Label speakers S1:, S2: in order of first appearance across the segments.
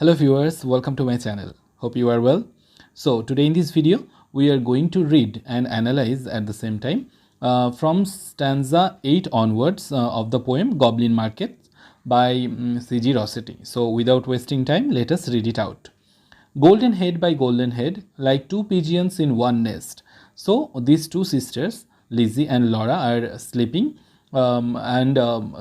S1: Hello viewers, welcome to my channel. Hope you are well. So today in this video we are going to read and analyze at the same time from stanza 8 onwards of the poem Goblin Market by C.G. Rossetti. So without wasting time, let us read it out. Golden head by golden head, like two pigeons in one nest. So these two sisters, Lizzie and Laura, are sleeping, and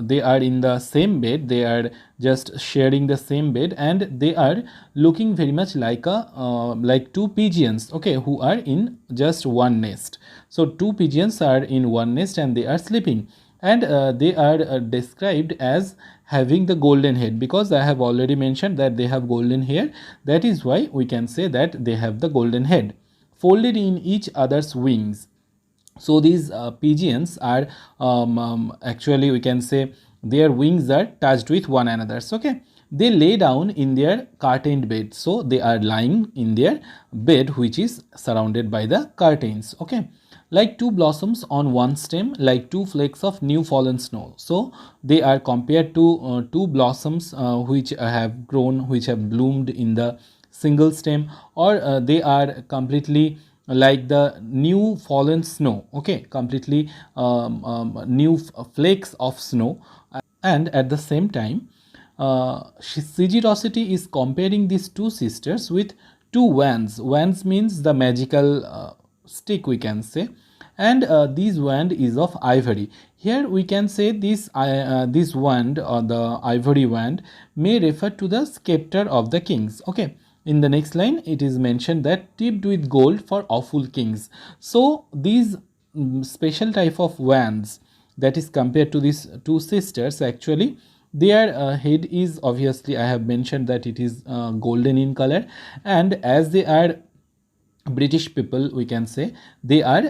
S1: they are in the same bed. They are just sharing the same bed, and they are looking very much like like two pigeons, okay, who are in just one nest. So two pigeons are in one nest and they are sleeping, and they are described as having the golden head, because I have already mentioned that they have golden hair. That is why we can say that they have the golden head, folded in each other's wings. So these pigeons are actually, we can say, their wings are touched with one another's, okay. They lay down in their curtained bed, so they are lying in their bed which is surrounded by the curtains, okay. Like two blossoms on one stem, like two flakes of new fallen snow. So they are compared to two blossoms which have grown, which have bloomed in the single stem, or they are completely like the new fallen snow, okay, completely new flakes of snow. And at the same time, C.G. Rossetti is comparing these two sisters with two wands. Wands means the magical stick, we can say, and this wand is of ivory. Here we can say this wand, or the ivory wand, may refer to the scepter of the kings, okay. In the next line it is mentioned that tipped with gold for awful kings. So these special type of wands that is compared to these two sisters, actually their head is, obviously I have mentioned that it is golden in color, and as they are British people, we can say, they are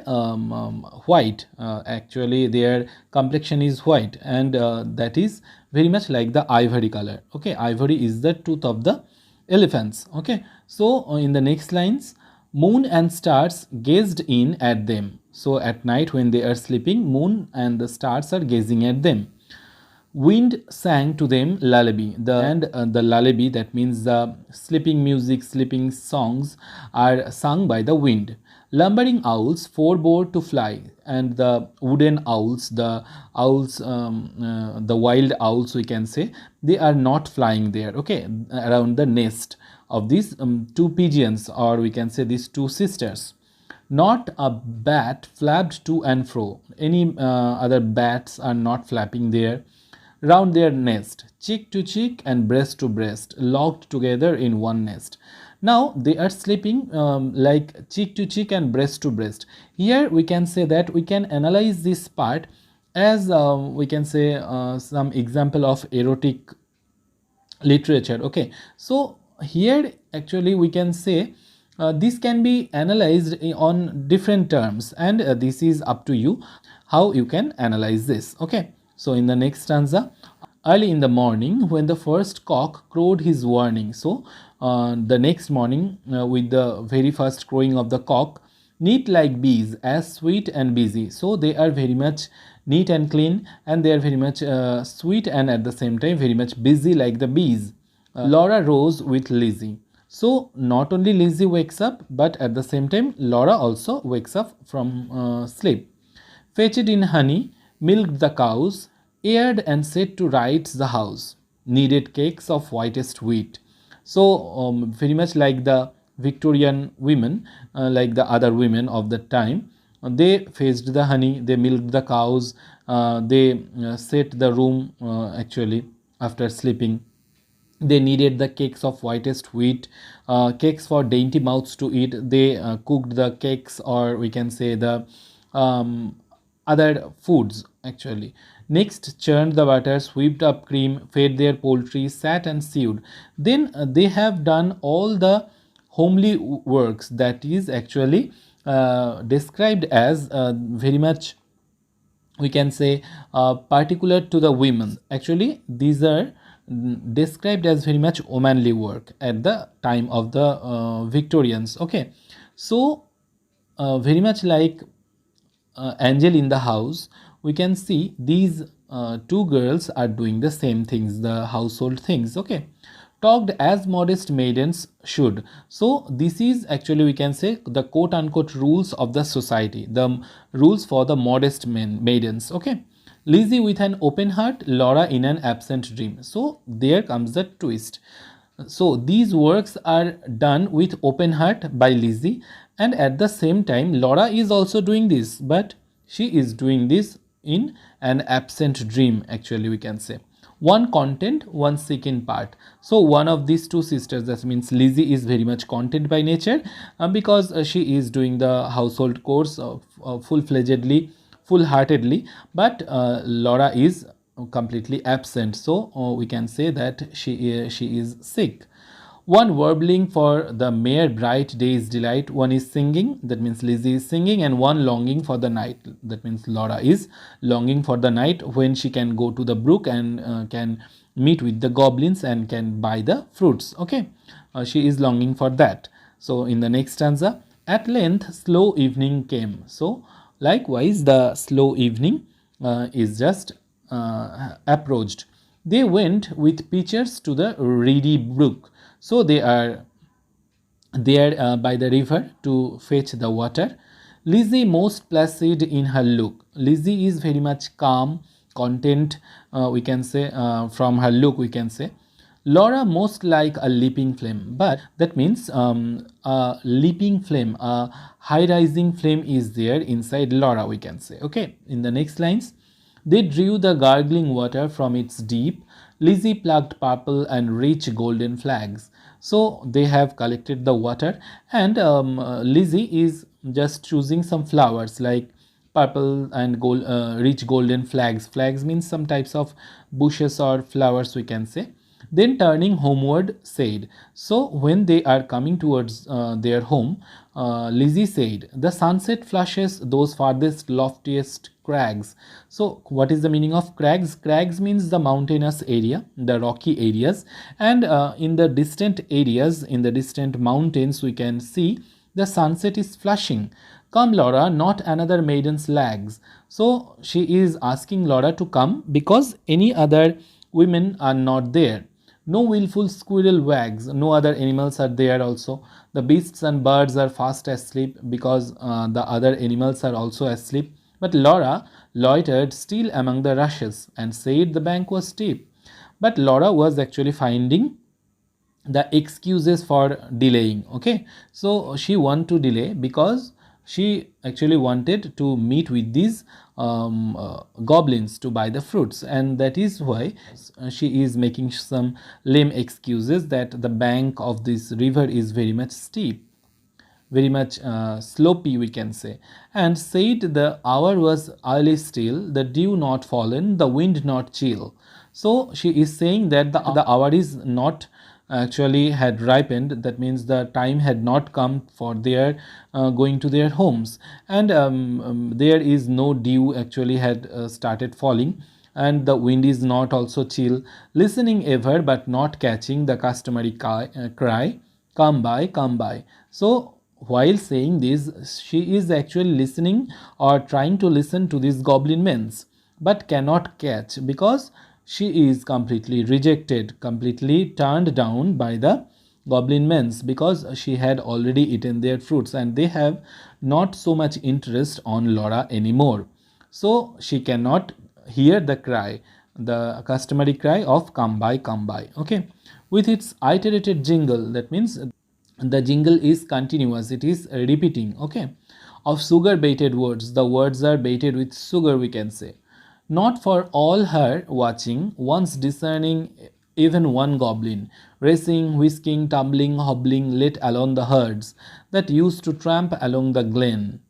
S1: white. Actually their complexion is white, and that is very much like the ivory color, okay. Ivory is the tooth of the elephants, okay. So in the next lines, moon and stars gazed in at them. So at night when they are sleeping, moon and the stars are gazing at them. Wind sang to them lullaby. The lullaby, that means the sleeping music, sleeping songs, are sung by the wind. Lumbering owls forebore to fly, and the wooden owls, the wild owls, we can say, they are not flying there, okay, around the nest of these two pigeons, or we can say these two sisters. Not a bat flapped to and fro. Any other bats are not flapping there round their nest, cheek to cheek and breast to breast, locked together in one nest. Now they are sleeping like cheek to cheek and breast to breast. Here we can say that we can analyze this part as we can say some example of erotic literature, okay. So here actually we can say this can be analyzed on different terms, and this is up to you how you can analyze this, okay. So in the next stanza, early in the morning when the first cock crowed his warning. So the next morning, with the very first crowing of the cock, neat like bees, as sweet and busy. So they are very much neat and clean, and they are very much sweet, and at the same time very much busy like the bees. Laura rose with Lizzie. So not only Lizzie wakes up, but at the same time Laura also wakes up from sleep. Fetched in honey, milked the cows, aired and set to rights the house, kneaded cakes of whitest wheat. So very much like the Victorian women, like the other women of the time, they fetched the honey, they milked the cows, they set the room actually after sleeping. They needed the cakes of whitest wheat, cakes for dainty mouths to eat. They cooked the cakes, or we can say the other foods actually. Next churned the butter, swept up cream, fed their poultry, sat and sewed. Then they have done all the homely works, that is actually described as very much, we can say, particular to the women. Actually these are described as very much womanly work at the time of the Victorians, okay. So very much like angel in the house, we can see these two girls are doing the same things, the household things, okay. talked as modest maidens should. So this is actually, we can say, the quote unquote rules of the society, the rules for the modest maidens. Okay. Lizzie with an open heart, Laura in an absent dream. So there comes the twist. So these works are done with open heart by Lizzie, and at the same time Laura is also doing this, but she is doing this in an absent dream, actually, we can say. One content, one second part. So one of these two sisters, that means Lizzie, is very much content by nature, because she is doing the household chores full-fledgedly, full-heartedly, but Laura is completely absent. So we can say that she is sick. One warbling for the mere bright day's delight, one is singing, that means Lizzie is singing, and one longing for the night, that means Laura is longing for the night when she can go to the brook and can meet with the goblins and can buy the fruits. Okay, she is longing for that. So in the next stanza, at length slow evening came. So likewise the slow evening is just approached. They went with pitchers to the reedy brook. So they are there by the river to fetch the water. Lizzie most placid in her look. Lizzie is very much calm, content, we can say, from her look, we can say. Laura most like a leaping flame, but that means a leaping flame, a high rising flame is there inside Laura, we can say. Okay, in the next lines, they drew the gargling water from its deep. Lizzie plucked purple and rich golden flags. So they have collected the water, and Lizzie is just choosing some flowers like purple and gold, rich golden flags. Flags means some types of bushes or flowers, we can say. Then turning homeward said. So when they are coming towards their home, Lizzie said, the sunset flushes those farthest loftiest crags. So what is the meaning of crags? Crags means the mountainous area, the rocky areas, and in the distant areas, in the distant mountains, we can see the sunset is flushing. Come Laura, not another maiden's lags. So she is asking Laura to come because any other women are not there. No willful squirrel wags, no other animals are there also. The beasts and birds are fast asleep because the other animals are also asleep. But Laura loitered still among the rushes and said the bank was steep. But Laura was actually finding the excuses for delaying. Okay, so she wanted to delay because she actually wanted to meet with these goblins to buy the fruits, and that is why she is making some lame excuses that the bank of this river is very much steep, very much slopey, we can say, and said the hour was early still, the dew not fallen, the wind not chill. So she is saying that the hour is not actually had ripened, that means the time had not come for their going to their homes, and there is no dew actually had started falling, and the wind is not also chill, listening ever but not catching the customary cry, come by, come by. So while saying this, she is actually listening or trying to listen to these goblin men, but cannot catch because she is completely rejected, completely turned down by the goblin men, because she had already eaten their fruits and they have not so much interest on Laura anymore. So she cannot hear the cry, the customary cry of come by, come by. Okay, with its iterated jingle, that means the jingle is continuous, it is repeating. Okay, of sugar baited words, the words are baited with sugar, we can say. Not for all her watching, once discerning even one goblin, racing, whisking, tumbling, hobbling, let alone the herds that used to tramp along the glen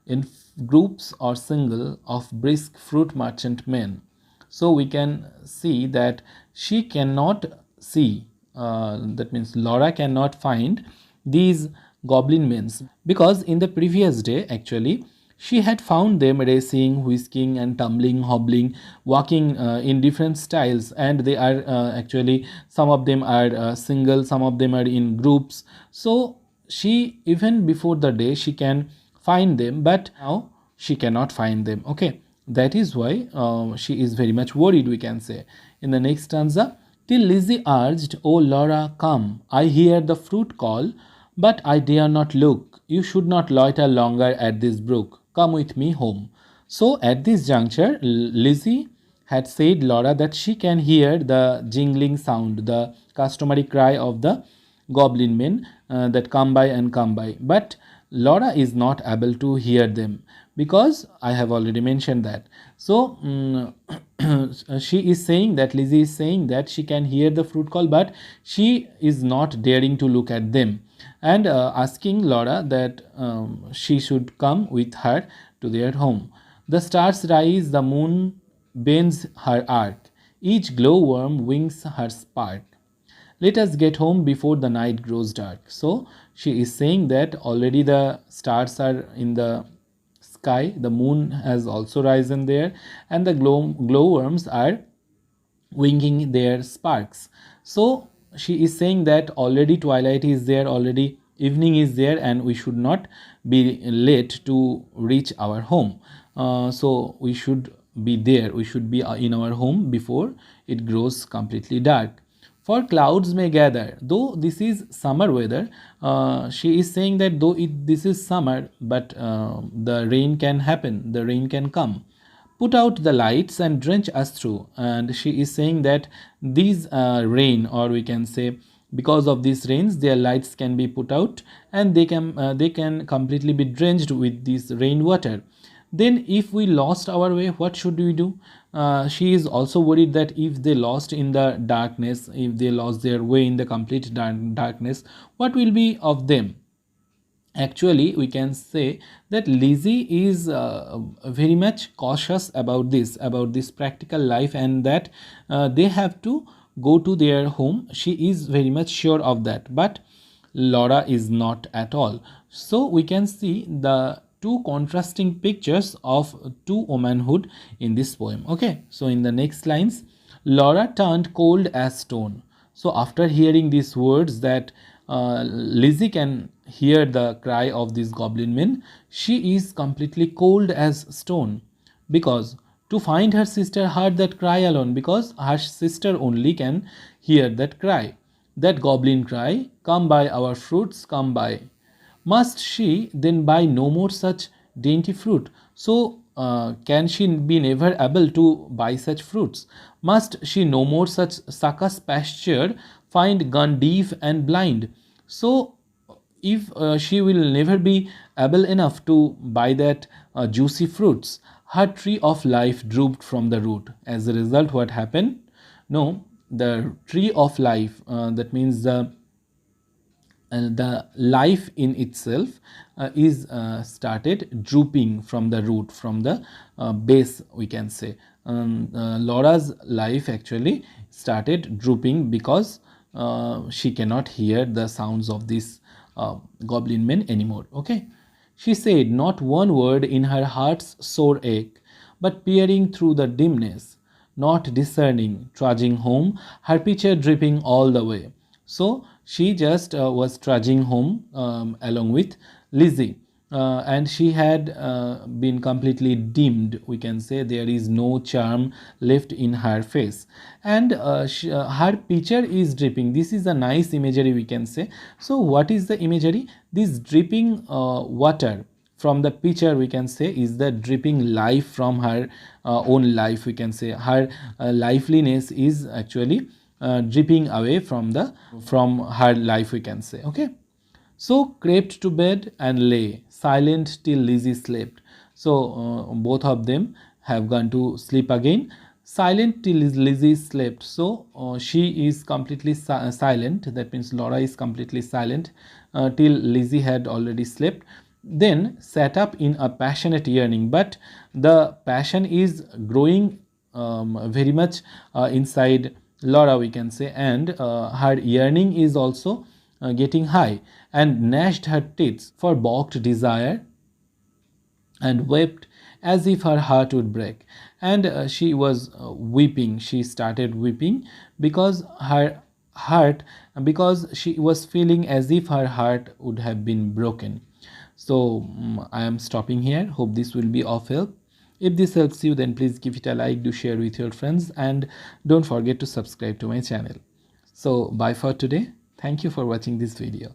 S1: in groups or single of brisk fruit merchant men. So we can see that she cannot see, that means Laura cannot find these goblin men, because in the previous day actually she had found them racing, whisking and tumbling, hobbling, walking in different styles, and they are actually, some of them are single, some of them are in groups. So she, even before the day, she can find them, but now she cannot find them. Okay, that is why she is very much worried, we can say. In the next stanza, Till Lizzie urged, "Oh, Laura, come. I hear the fruit call, but I dare not look. You should not loiter longer at this brook. Come with me home." So, at this juncture, Lizzie had said Laura that she can hear the jingling sound, the customary cry of the goblin men that come by and come by. But Laura is not able to hear them because I have already mentioned that. So she is saying that Lizzie is saying that she can hear the fruit call, but she is not daring to look at them, and asking Laura that she should come with her to their home. The stars rise, the moon bends her arc, each glowworm wings her spark. Let us get home before the night grows dark. So she is saying that already the stars are in the sky, the moon has also risen there, and the glowworms are winging their sparks. So she is saying that already twilight is there, already evening is there, and we should not be late to reach our home. So we should be there, we should be in our home before it grows completely dark. For clouds may gather, though this is summer weather. She is saying that though this is summer, but the rain can happen, the rain can come. Put out the lights and drench us through. And she is saying that these rain, or we can say because of these rains, their lights can be put out, and they can completely be drenched with this rainwater. Then if we lost our way, what should we do? She is also worried that if they lost in the darkness, if they lost their way in the complete darkness, what will be of them? Actually, we can say that Lizzie is very much cautious about this practical life, and that they have to go to their home. She is very much sure of that, but Laura is not at all. So we can see the two contrasting pictures of two womanhood in this poem. Okay, so in the next lines, Laura turned cold as stone. So after hearing these words that Lizzie can hear the cry of these goblin men, she is completely cold as stone, because to find her sister heard that cry alone, because her sister only can hear that cry, that goblin cry, "Come buy our fruits, come buy." Must she then buy no more such dainty fruit? So can she be never able to buy such fruits? Must she no more such suckus pasture find gone deaf and blind? So if she will never be able enough to buy that juicy fruits, her tree of life drooped from the root. As a result, what happened? No, the tree of life, that means the life in itself is started drooping from the root, from the base, we can say. Laura's life actually started drooping because she cannot hear the sounds of these goblin men anymore. Okay, she said not one word in her heart's sore ache, but peering through the dimness, not discerning, trudging home, her pitcher dripping all the way. So she just was trudging home along with Lizzie, and she had been completely dimmed. We can say there is no charm left in her face, and her pitcher is dripping. This is a nice imagery, we can say. So what is the imagery? This dripping water from the pitcher, we can say, is the dripping life from her own life. We can say her liveliness is actually dripping away from her life, we can say. Okay, so crept to bed and lay silent till Lizzie slept. So both of them have gone to sleep again, silent till Lizzie slept. So she is completely silent, that means Laura is completely silent till Lizzie had already slept, then sat up in a passionate yearning. But the passion is growing very much inside Laura, we can say, and her yearning is also getting high, and gnashed her teeth for balked desire, and wept as if her heart would break. And she was weeping, she started weeping because her heart, because she was feeling as if her heart would have been broken. So I am stopping here. Hope this will be of help. If this helps you, then please give it a like, do share with your friends, and don't forget to subscribe to my channel. So bye for today. Thank you for watching this video.